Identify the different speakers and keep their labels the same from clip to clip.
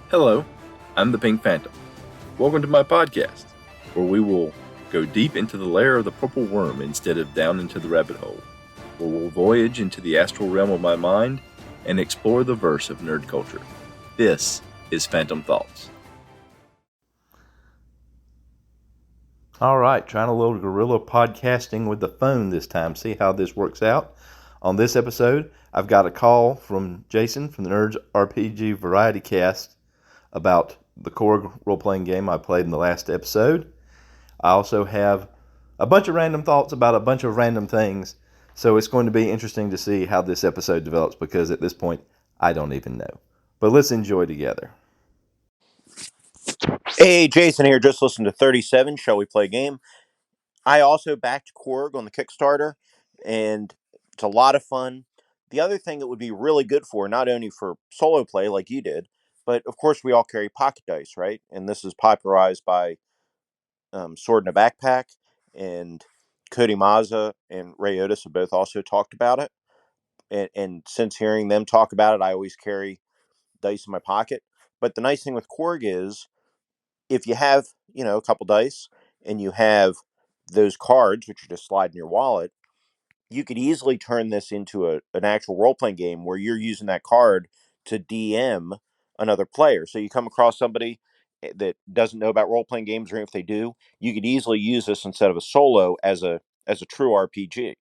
Speaker 1: Hello, I'm the Pink Phantom. Welcome to my podcast, where we will go deep into the lair of the purple worm instead of down into the rabbit hole, where we'll voyage into the astral realm of my mind and explore the verse of nerd culture. This is Phantom Thoughts.
Speaker 2: All right, trying a little guerrilla podcasting with the phone this time. See how this works out. On this episode, I've got a call from Jason from the Nerds RPG Variety Cast about the Korg role-playing game I played in the last episode. I also have a bunch of random thoughts about a bunch of random things, so it's going to be interesting to see how this episode develops, because at this point, I don't even know. But let's enjoy together.
Speaker 3: Hey, Jason here. Just listened to 37. Shall we play a game? I also backed Korg on the Kickstarter, and it's a lot of fun. The other thing it would be really good for, not only for solo play like you did, but of course we all carry pocket dice, right? And this is popularized by Sword in a Backpack, and Cody Mazza and Ray Otis have both also talked about it. And since hearing them talk about it, I always carry dice in my pocket. But the nice thing with Korg is, if you have, a couple dice and you have those cards, which you just slide in your wallet, you could easily turn this into an actual role-playing game where you're using that card to DM another player. So you come across somebody that doesn't know about role-playing games, or if they do, you could easily use this instead of a solo as a true RPG,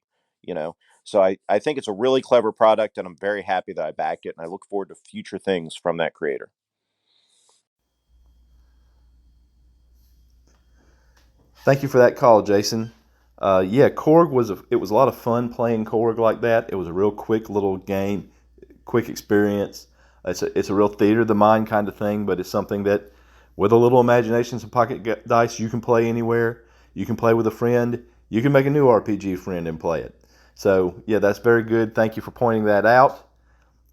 Speaker 3: So I think it's a really clever product, and I'm very happy that I backed it, and I look forward to future things from that creator.
Speaker 2: Thank you for that call, Jason. Korg was a lot of fun playing Korg like that. It was a real quick little game, quick experience. It's a real theater of the mind kind of thing, but it's something that, with a little imagination, some pocket dice, you can play anywhere. You can play with a friend. You can make a new RPG friend and play it. So yeah, that's very good. Thank you for pointing that out.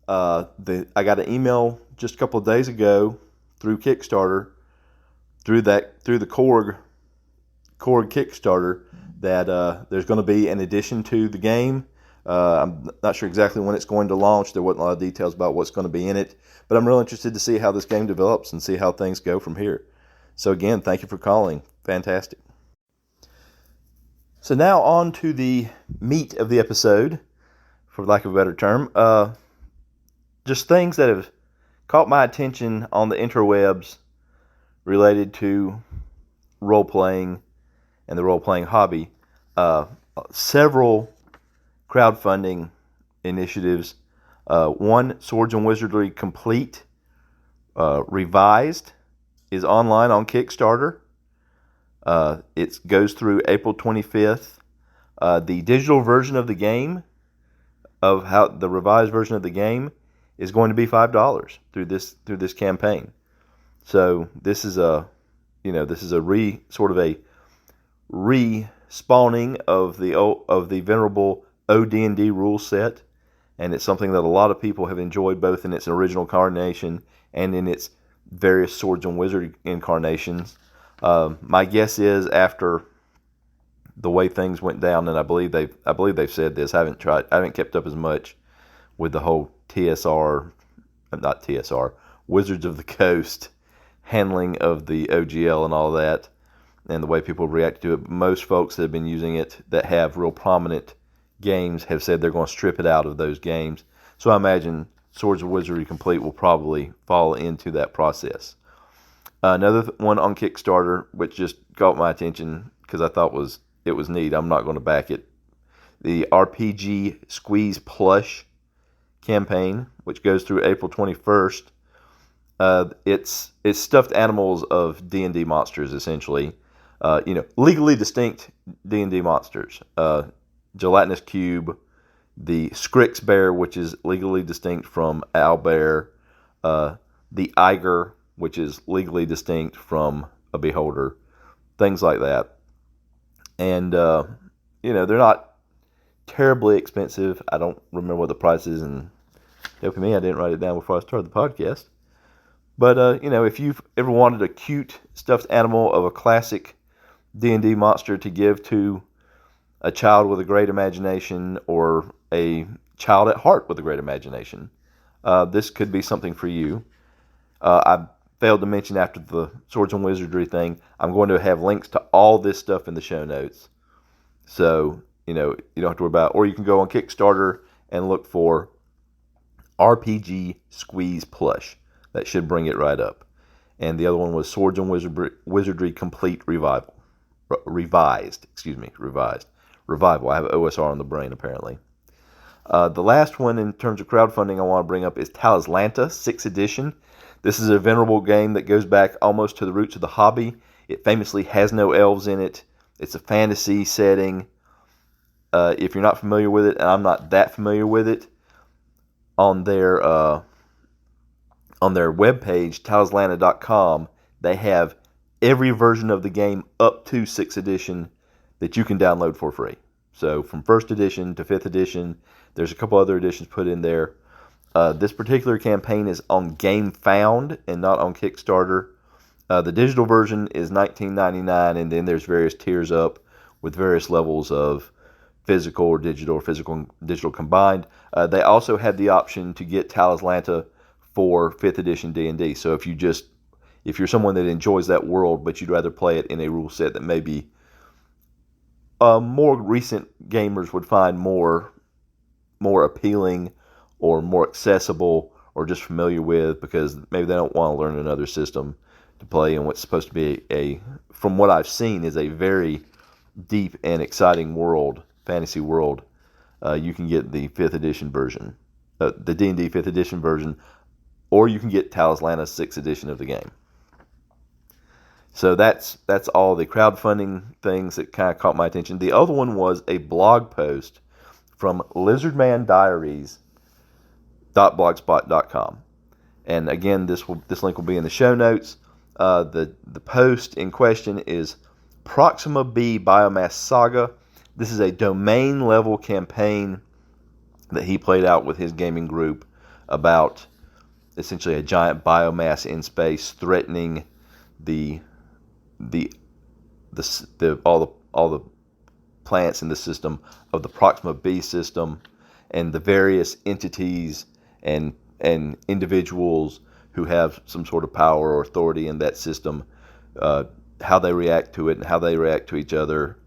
Speaker 2: I got an email just a couple of days ago through Kickstarter, through the Korg Kickstarter, that there's going to be an addition to the game. I'm not sure exactly when it's going to launch. There wasn't a lot of details about what's going to be in it, but I'm real interested to see how this game develops and see how things go from here. So again, thank you for calling. Fantastic. So now on to the meat of the episode, for lack of a better term. Just things that have caught my attention on the interwebs related to role-playing and the role-playing hobby. Several crowdfunding initiatives. One, Swords and Wizardry Complete Revised, is online on Kickstarter. It goes through April 25th. The digital version of the game, the revised version of the game, is going to be $5 through this campaign. So this is a re-spawning of the venerable OD&D rule set, and it's something that a lot of people have enjoyed, both in its original incarnation and in its various Swords and Wizard incarnations. My guess is, after the way things went down, and I believe they've said this. I haven't kept up as much with the whole Wizards of the Coast handling of the OGL and all that, and the way people react to it. Most folks that have been using it, that have real prominent games, have said they're going to strip it out of those games. So I imagine Swords of Wizardry Complete will probably fall into that process. Another one on Kickstarter, which just caught my attention because I thought it was neat. I'm not going to back it. The RPG Squeeze Plush campaign, which goes through April 21st. It's stuffed animals of D&D monsters, essentially. Legally distinct D&D monsters. Gelatinous Cube, the Scrix Bear, which is legally distinct from Owlbear, the Eiger, which is legally distinct from a Beholder, things like that. And, they're not terribly expensive. I don't remember what the price is, and help me, I didn't write it down before I started the podcast. But, if you've ever wanted a cute stuffed animal of a classic D&D monster to give to a child with a great imagination, or a child at heart with a great imagination, this could be something for you. I failed to mention after the Swords and Wizardry thing, I'm going to have links to all this stuff in the show notes. So, you don't have to worry about it. Or you can go on Kickstarter and look for RPG Squeeze Plush. That should bring it right up. And the other one was Swords and Wizardry Complete Revival. Revised. Revival. I have OSR on the brain, apparently. The last one in terms of crowdfunding I want to bring up is Talislanta 6th edition. This is a venerable game that goes back almost to the roots of the hobby. It famously has no elves in it. It's a fantasy setting. If you're not familiar with it, and I'm not that familiar with it, on their webpage, Talislanta.com, they have every version of the game up to 6th edition that you can download for free. So from 1st edition to 5th edition, there's a couple other editions put in there. This particular campaign is on GameFound and not on Kickstarter. The digital version is $19.99, and then there's various tiers up with various levels of physical or digital, or physical and digital combined. They also had the option to get Talislanta for 5th edition D&D. So if you're someone that enjoys that world, but you'd rather play it in a rule set that maybe more recent gamers would find more appealing or more accessible or just familiar with, because maybe they don't want to learn another system to play in what's supposed to be from what I've seen, is a very deep and exciting world, fantasy world. You can get the 5th edition version, the D&D 5th edition version, or you can get Talislanta 6th edition of the game. So that's all the crowdfunding things that kind of caught my attention. The other one was a blog post from Lizard Man Diaries .blogspot.com, and again, this link will be in the show notes. The post in question is Proxima B Biomass Saga. This is a domain level campaign that he played out with his gaming group about essentially a giant biomass in space threatening all the plants in the system of the Proxima B system, and the various entities and individuals who have some sort of power or authority in that system, how they react to it and how they react to each other,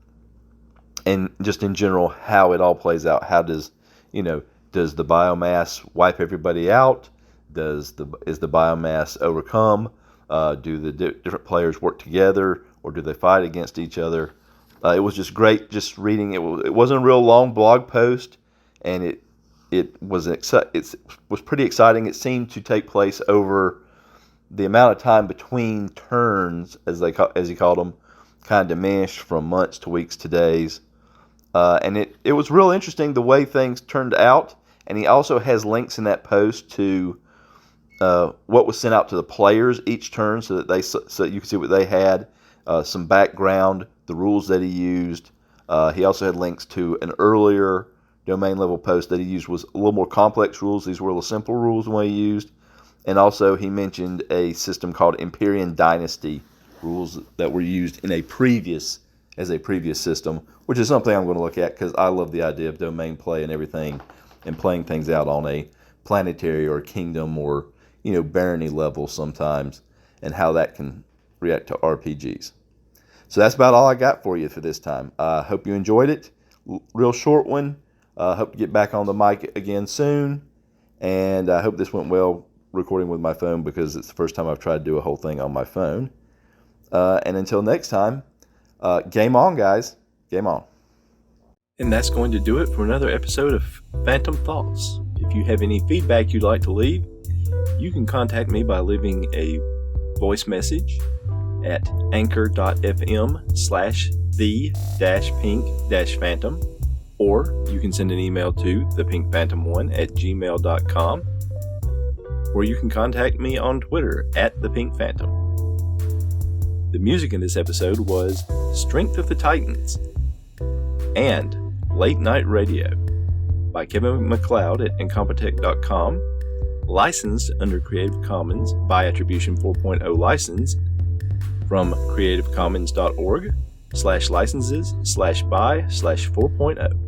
Speaker 2: and just in general how it all plays out. How does the biomass wipe everybody out? Is the biomass overcome? Do the different players work together, or do they fight against each other? It was just great just reading it. It wasn't a real long blog post, and it was pretty exciting. It seemed to take place over the amount of time between turns, as he called them, kind of diminished from months to weeks to days. And it was real interesting the way things turned out. And he also has links in that post to what was sent out to the players each turn, so you can see what they had, some background, the rules that he used. He also had links to an earlier domain level post that he used was a little more complex rules. These were a little simple rules the way he used. And also he mentioned a system called Empyrean Dynasty rules that were used in a previous system, which is something I'm going to look at because I love the idea of domain play and everything, and playing things out on a planetary or kingdom or barony level sometimes, and how that can react to RPGs. So that's about all I got for you for this time. I hope you enjoyed it. Real short one. Hope to get back on the mic again soon, and I hope this went well recording with my phone, because it's the first time I've tried to do a whole thing on my phone. And until next time, game on, guys. Game on.
Speaker 1: And that's going to do it for another episode of Phantom Thoughts. If you have any feedback you'd like to leave, you can contact me by leaving a voice message at anchor.fm/the-pink-phantom, or you can send an email to thepinkphantom1@gmail.com, or you can contact me on Twitter @thepinkphantom. The music in this episode was Strength of the Titans and Late Night Radio by Kevin MacLeod at Incompetech.com, licensed under Creative Commons by Attribution 4.0 license from creativecommons.org/licenses/by/4.0.